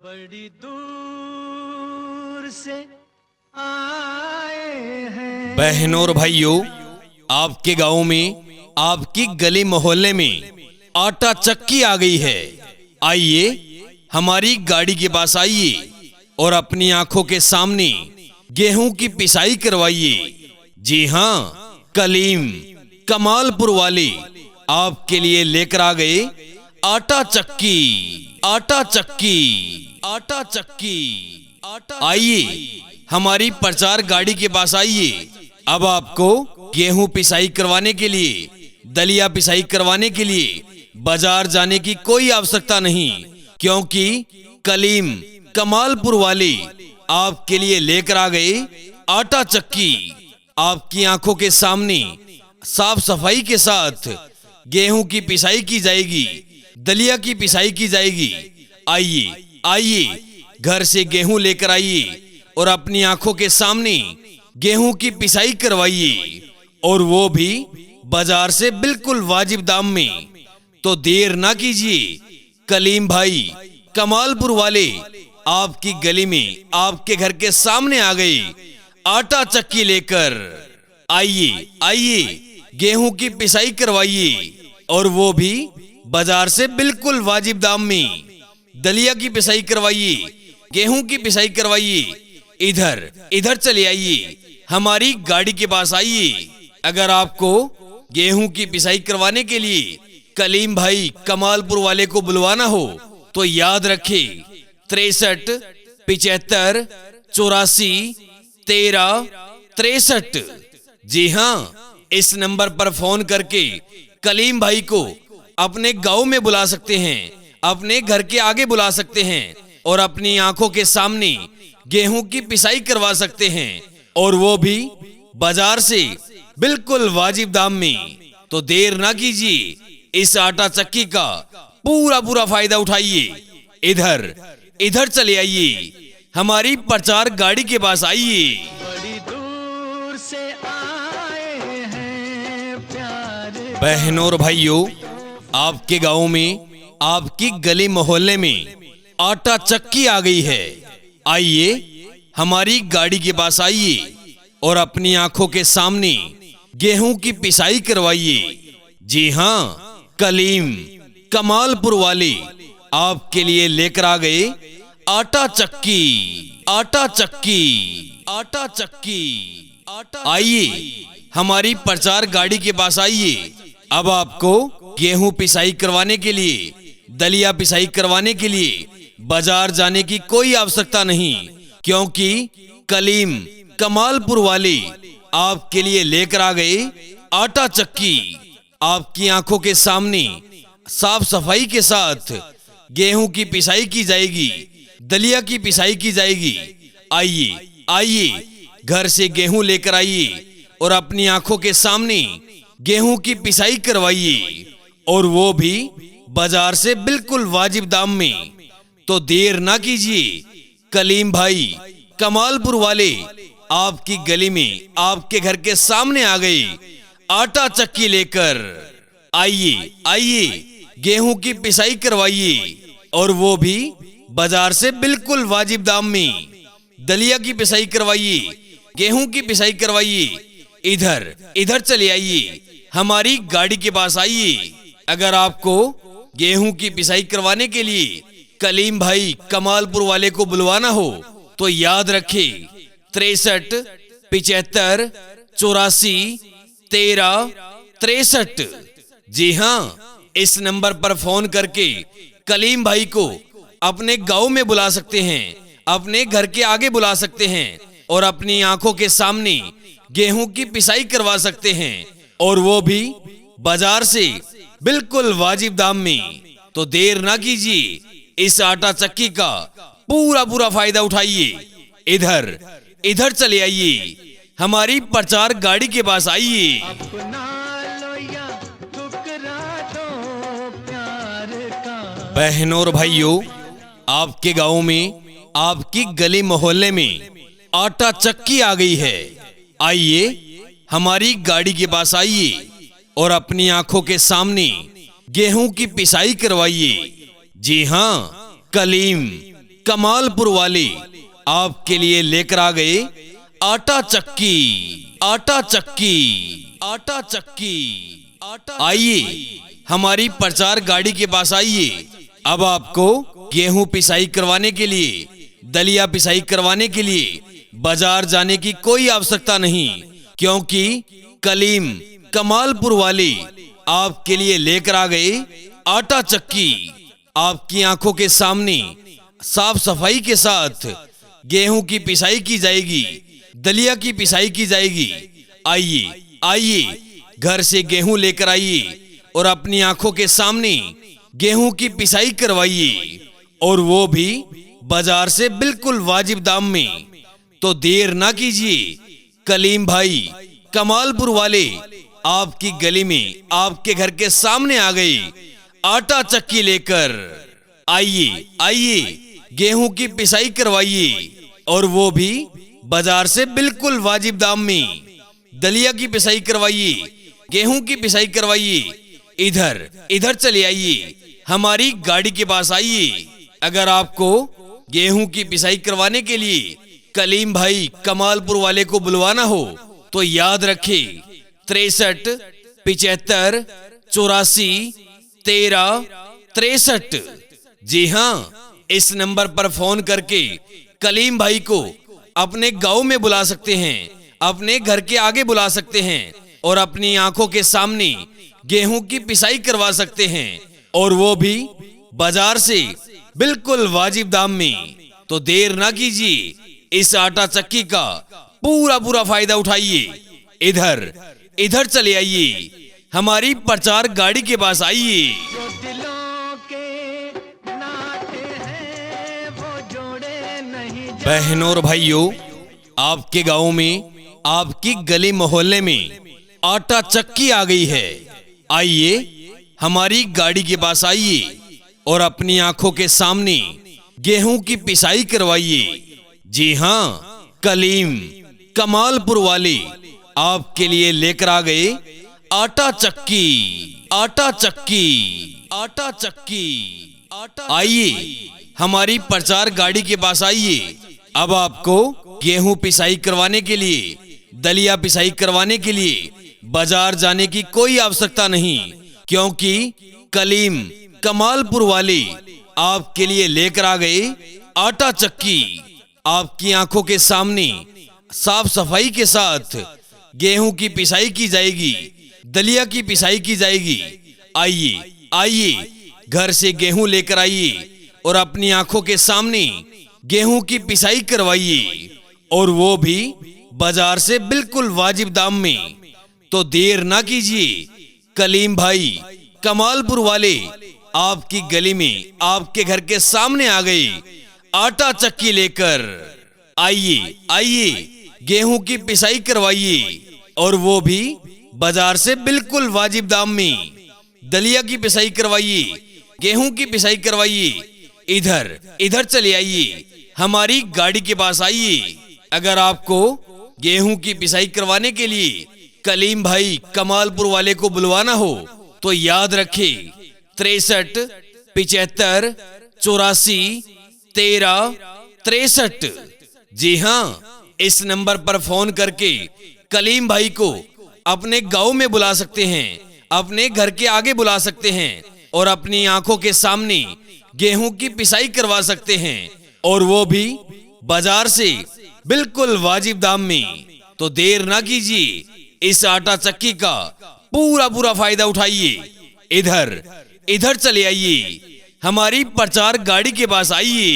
बड़ी दूर से आए हैं। बहनों और भाइयों, आपके गांव में, आपकी गली मोहल्ले में आटा चक्की आ गई है। आइए, हमारी गाड़ी के पास आइए और अपनी आंखों के सामने गेहूं की पिसाई करवाइए। जी हाँ, कलीम कमालपुर वाले आपके लिए लेकर आ गए आटा चक्की, आटा चक्की, आटा चक्की। आइए, हमारी प्रचार गाड़ी के पास आइए। अब आपको गेहूं पिसाई करवाने के लिए, दलिया पिसाई करवाने के लिए बाजार जाने की कोई आवश्यकता नहीं, क्योंकि कलीम कमालपुर वाले आपके लिए लेकर आ गए आटा चक्की। आपकी आंखों के सामने साफ सफाई के साथ गेहूं की पिसाई की जाएगी, दलिया की पिसाई की जाएगी। आइए आइए, घर से गेहूं लेकर आइए और अपनी आंखों के सामने गेहूं की पिसाई करवाइए, और वो भी बाजार से बिल्कुल वाजिब दाम में। तो देर ना कीजिए, कलीम भाई कमालपुर वाले आपकी गली में, आपके घर के सामने आ गए आटा चक्की लेकर। आइए आइए, गेहूं की पिसाई करवाइए, और वो भी बाजार से बिल्कुल वाजिब दाम में। दलिया की पिसाई करवाइए, गेहूं की पिसाई करवाइए। इधर इधर चले आइए, हमारी गाड़ी के पास आइए। अगर आपको गेहूं की पिसाई करवाने के लिए कलीम भाई कमालपुर वाले को बुलवाना हो तो याद रखे 63 75 84 13 63। जी हाँ, इस नंबर पर फोन करके कलीम भाई को अपने गांव में बुला सकते हैं, अपने घर के आगे बुला सकते हैं, और अपनी आंखों के सामने गेहूं की पिसाई करवा सकते हैं, और वो भी बाजार से बिल्कुल वाजिब दाम में। तो देर ना कीजिए, इस आटा चक्की का पूरा फायदा उठाइए। इधर इधर चले आइए, हमारी प्रचार गाड़ी के पास आइए। बड़ी दूर से आए हैं प्यारे। बहनों और भाइयों, आपके गांव में, आपकी गली मोहल्ले में आटा चक्की आ गई है। आइए, हमारी गाड़ी के पास आइए और अपनी आंखों के सामने गेहूं की पिसाई करवाइए। जी हाँ, कलीम कमालपुर वाले आपके लिए लेकर आ गए आटा चक्की, आटा चक्की, आटा चक्की। आइए, हमारी प्रचार गाड़ी के पास आइए। अब आपको गेहूं पिसाई करवाने के लिए, दलिया पिसाई करवाने के लिए बाजार जाने की कोई आवश्यकता नहीं, क्योंकि कलीम कमालपुर वाले आपके लिए लेकर आ गए आटा चक्की। आपकी आंखों के सामने साफ सफाई के साथ गेहूं की पिसाई की जाएगी, दलिया की पिसाई की जाएगी। आइए आइए, घर से गेहूं लेकर आइए और अपनी आंखों के सामने गेहूं की पिसाई करवाइए, और वो भी बाजार से बिल्कुल वाजिब दाम में। तो देर ना कीजिए, कलीम भाई कमालपुर वाले आपकी गली में, आपके घर के सामने आ गए आटा चक्की लेकर। आइए आइए, गेहूं की पिसाई करवाइए, और वो भी बाजार से बिल्कुल वाजिब दाम में। दलिया की पिसाई करवाइए, गेहूं की पिसाई करवाइए। इधर इधर चले आइए, हमारी गाड़ी के पास आइए। अगर आपको गेहूं की पिसाई करवाने के लिए कलीम भाई कमालपुर वाले को बुलवाना हो तो याद रखे 63 75 84 13 63। जी हाँ, इस नंबर पर फोन करके कलीम भाई को अपने गांव में बुला सकते हैं, अपने घर के आगे बुला सकते हैं, और अपनी आंखों के सामने गेहूं की पिसाई करवा सकते हैं, और वो भी बाजार से बिल्कुल वाजिब दाम में। तो देर ना कीजिए, इस आटा चक्की का पूरा फायदा उठाइए। इधर इधर चले आइए, हमारी प्रचार गाड़ी के पास आइए। अपना लो या ठुकरा दो प्यार का। बहनों और भाइयों, आपके गांव में, आपकी गली मोहल्ले में आटा चक्की आ गई है। आइए, हमारी गाड़ी के पास आइए और अपनी आंखों के सामने गेहूं की पिसाई करवाइए। जी हाँ, कलीम कमालपुर वाले आपके लिए लेकर आ गए आटा चक्की, आटा चक्की, आटा चक्की। आइए हमारी प्रचार गाड़ी के पास आइए। अब आपको गेहूं पिसाई करवाने के लिए, दलिया पिसाई करवाने के लिए बाजार जाने की कोई आवश्यकता नहीं, क्योंकि कलीम कमालपुर वाले आपके लिए लेकर आ गए आटा चक्की। आपकी आंखों के सामने साफ सफाई के साथ गेहूं की पिसाई की जाएगी, दलिया की पिसाई की जाएगी। आइए आइए घर से गेहूं लेकर आइए और अपनी आंखों के सामने गेहूं की पिसाई करवाइए, और वो भी बाजार से बिल्कुल वाजिब दाम में। तो देर ना कीजिए, कलीम भाई कमालपुर वाले आपकी गली में, आपके घर के सामने आ गए आटा चक्की लेकर। आइए आइए गेहूं की पिसाई करवाइए, और वो भी बाजार से बिल्कुल वाजिब दाम में। दलिया की पिसाई करवाइए, गेहूं की पिसाई करवाइए। इधर इधर चले आइए, हमारी गाड़ी के पास आइए। अगर आपको गेहूं की पिसाई करवाने के लिए कलीम भाई कमालपुर वाले को बुलवाना हो तो याद रखें 63 75 84 13 63। जी हाँ, इस नंबर पर फोन करके कलीम भाई को अपने गांव में बुला सकते हैं, अपने घर के आगे बुला सकते हैं, और अपनी आंखों के सामने गेहूं की पिसाई करवा सकते हैं, और वो भी बाजार से बिल्कुल वाजिब दाम में। तो देर ना कीजिए, इस आटा चक्की का पूरा फायदा उठाइए। इधर इधर चले आइए, हमारी प्रचार गाड़ी के पास आइए। जो दिलों के नाते हैं वो जोड़े नहीं जाते। बहनों और भाइयों, आपके गांव में, आपकी गली मोहल्ले में आटा चक्की आ गई है। आइए हमारी गाड़ी के पास आइए और अपनी आंखों के सामने गेहूं की पिसाई करवाइए। जी हाँ, कलीम कमालपुर वाले आपके लिए लेकर आ गए आटा चक्की, आटा चक्की, आटा चक्की। आइए हमारी प्रचार गाड़ी के पास आइए। अब आपको गेहूं पिसाई करवाने के लिए, दलिया पिसाई करवाने के लिए बाजार जाने की कोई आवश्यकता नहीं, क्योंकि कलीम कमालपुर वाले आपके लिए लेकर आ गए आटा चक्की। आपकी आंखों के सामने साफ सफाई के साथ गेहूं की पिसाई की जाएगी, दलिया की पिसाई की जाएगी। आइए आइए घर से गेहूं लेकर आइए और अपनी आंखों के सामने गेहूं की पिसाई करवाइए, और वो भी बाजार से बिल्कुल वाजिब दाम में। तो देर ना कीजिए, कलीम भाई कमालपुर वाले आपकी गली में, आपके घर के सामने आ गए आटा चक्की लेकर। आइए आइए गेहूं की पिसाई करवाइए, और वो भी बाजार से बिल्कुल वाजिब दाम में। दलिया की पिसाई करवाइए, गेहूं की पिसाई करवाइए। इधर इधर चले आइए, हमारी गाड़ी के पास आइए। अगर आपको गेहूं की पिसाई करवाने के लिए कलीम भाई कमालपुर वाले को बुलवाना हो तो याद रखें 63 75 84 13 63। जी हाँ, इस नंबर पर फोन करके कलीम भाई को अपने गांव में बुला सकते हैं, अपने घर के आगे बुला सकते हैं, और अपनी आंखों के सामने गेहूं की पिसाई करवा सकते हैं, और वो भी बाजार से बिल्कुल वाजिब दाम में। तो देर ना कीजिए, इस आटा चक्की का पूरा फायदा उठाइए। इधर इधर चले आइए, हमारी प्रचार गाड़ी के पास आइए।